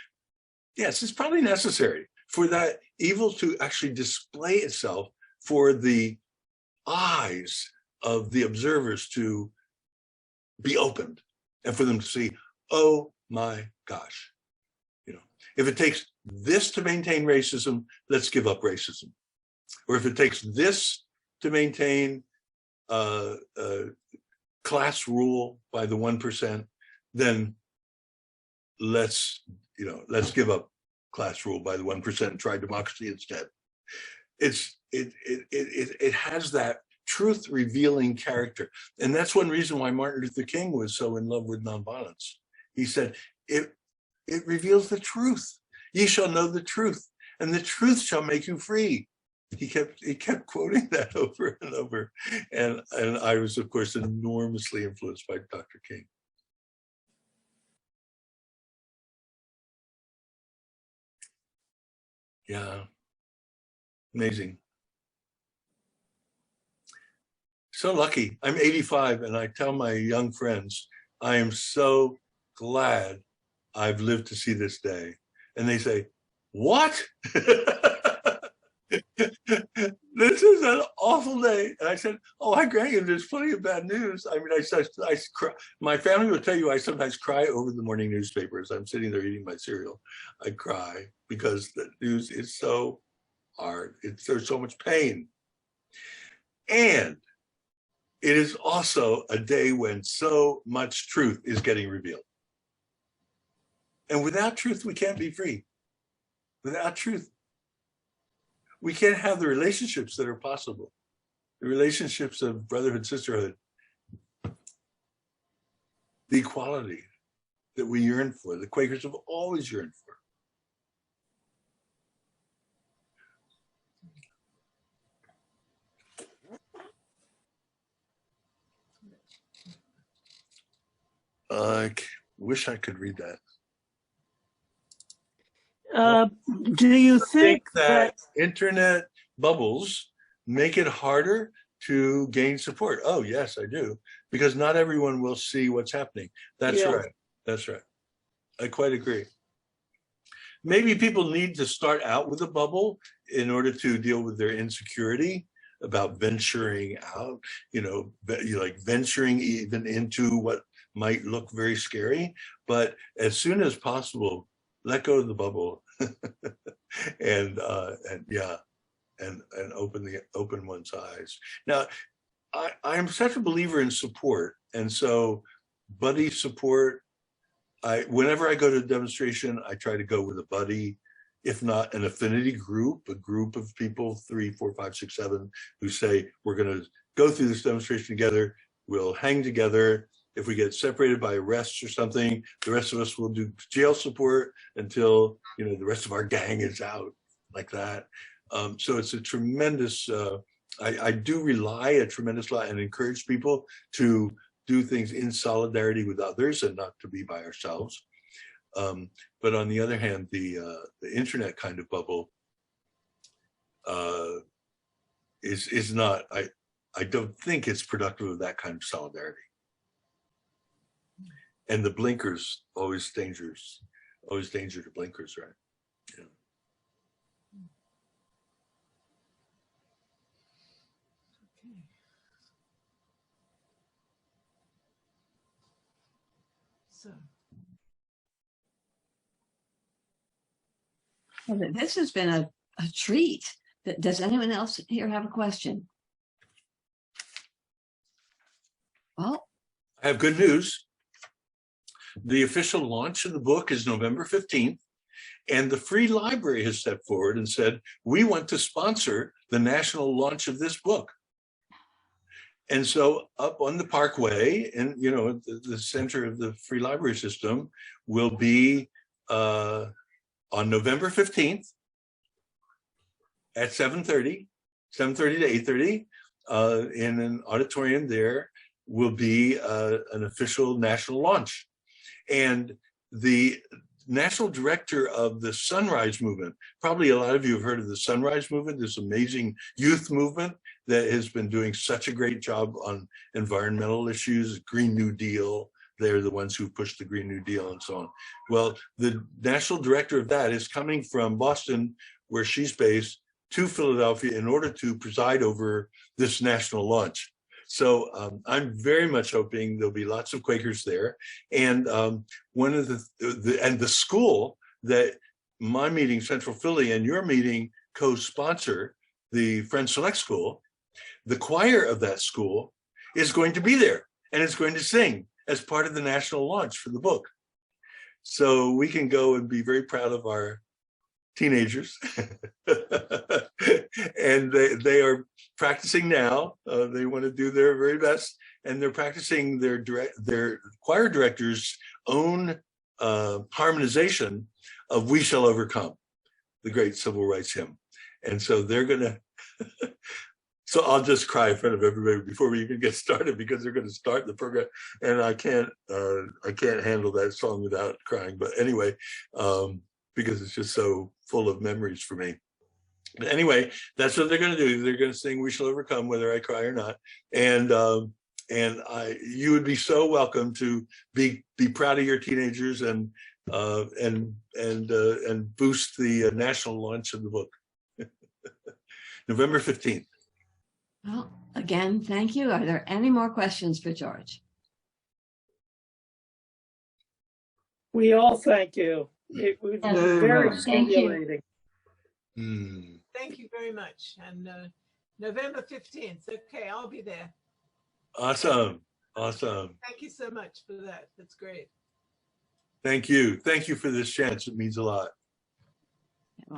Yes, it's probably necessary for that evil to actually display itself for the eyes of the observers to be opened and for them to see, oh my gosh, if it takes this to maintain racism, let's give up racism. Or if it takes this to maintain class rule by the 1%, then let's give up class rule by the 1% and try democracy instead. It has that truth revealing character. And that's one reason why Martin Luther King was so in love with nonviolence. He said, it reveals the truth. Ye shall know the truth, and the truth shall make you free. He kept quoting that over and over. And I was, of course, enormously influenced by Dr. King. Yeah, amazing. So lucky. I'm 85, and I tell my young friends, I am so glad I've lived to see this day. And they say, what? This is an awful day. And I said, oh, I grant you, there's plenty of bad news. I mean, I cry. My family will tell you I sometimes cry over the morning newspapers. I'm sitting there eating my cereal. I cry because the news is so hard. There's so much pain. And it is also a day when so much truth is getting revealed. And without truth, we can't be free. Without truth, we can't have the relationships that are possible, the relationships of brotherhood, sisterhood, the equality that we yearn for, the Quakers have always yearned for. I wish I could read that. Do you think that internet bubbles make it harder to gain support? Oh, yes, I do. Because not everyone will see what's happening. That's right. That's right. I quite agree. Maybe people need to start out with a bubble in order to deal with their insecurity about venturing out, like venturing even into what might look very scary. But as soon as possible, let go of the bubble and open one's eyes. Now, I'm such a believer in support, and so buddy support. Whenever I go to a demonstration, I try to go with a buddy, if not an affinity group, a group of people, 3, 4, 5, 6, 7, who say we're going to go through this demonstration together. We'll hang together. If we get separated by arrests or something, the rest of us will do jail support until the rest of our gang is out, like that. So it's a tremendous. I do rely a tremendous lot and encourage people to do things in solidarity with others and not to be by ourselves. But on the other hand, the internet kind of bubble is not. I don't think it's productive of that kind of solidarity. And the blinkers, always danger to blinkers, right? Yeah. Okay. Well, this has been a treat. Does anyone else here have a question? Well, I have good news. The official launch of the book is November 15th, and the Free Library has stepped forward and said, we want to sponsor the national launch of this book. And so up on the Parkway, and the center of the Free Library system, will be on November 15th at 7:30 to 8:30 in an auditorium. There will be an official national launch. And the national director of the Sunrise Movement, probably a lot of you have heard of the Sunrise Movement, this amazing youth movement that has been doing such a great job on environmental issues, Green New Deal. They're the ones who pushed the Green New Deal and so on. Well, the national director of that is coming from Boston, where she's based, to Philadelphia in order to preside over this national launch. So I'm very much hoping there'll be lots of Quakers there. And one of the school that my meeting, Central Philly, and your meeting co-sponsor, the Friends Select School, the choir of that school is going to be there, and it's going to sing as part of the national launch for the book. So we can go and be very proud of our teenagers. And they are practicing now. They want to do their very best, and they're practicing their choir director's own harmonization of "We Shall Overcome," the great civil rights hymn. And so they're gonna. So I'll just cry in front of everybody before we even get started, because they're going to start the program, and I can't handle that song without crying. But anyway, because it's just so full of memories for me. But anyway, that's what they're going to do. They're going to sing "We Shall Overcome," whether I cry or not. And you would be so welcome to be proud of your teenagers and boost the national launch of the book, November 15th. Well, again, thank you. Are there any more questions for George? We all thank you. It was very stimulating. Thank you very much. And November 15th. Okay, I'll be there. Awesome. Awesome. Thank you so much for that. That's great. Thank you. Thank you for this chance. It means a lot.